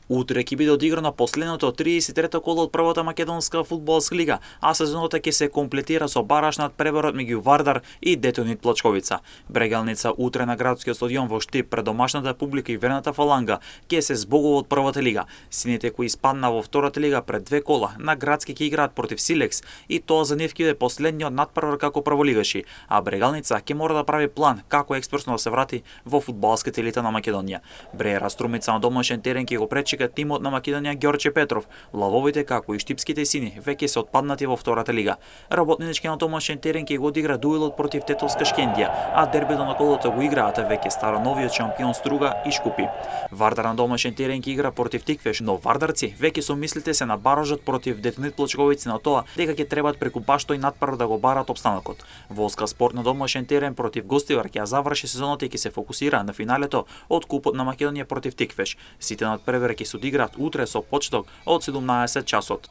Утре ќе биде одиграно последното 33-то коло од првата македонска фудбалска лига, а сезоната ќе се комплетира со бараш над преборот меѓу Вардар и Детонит Плочковица. Брегалница утре на градскиот стадион во Штип пред домашната публика и верната фаланга ќе се збогува од првата лига. Сините кои испадна во втората лига пред две кола на градски ќе играат против Силекс и тоа за нив ќе биде последниот надпревар како прволигаши, а Брегалница ќе мора да прави план како експресно да се врати во фудбалската елита на Македонија. Бреера Струмица на домашен терен ќе го пречека тимот на Македонија Ѓорче Петров. Лавовите како и штипските сини веќе се отпаднати во втората лига. Работнички на домашен терен ќе го одигра дуелот против Тетовска Шкендија, а дербито на колото го играат веќе староновиот шампион Струга и Шкупи. Вардар на домашен терен ќе игра против Тиквеш, но вардарци веќе со мислите се на баражот против Детонит Плочковици на тоа дека ќе требаат преку баштој надпревар да го барат опстанокот. Волска спорт на домашен терен против Гостивар ќе ја заврши сезоната и ќе се фокусира на финалето од Купот на Македонија против Тиквеш. Сите надпревари ќе се одиграат утре со почеток од 17 часот.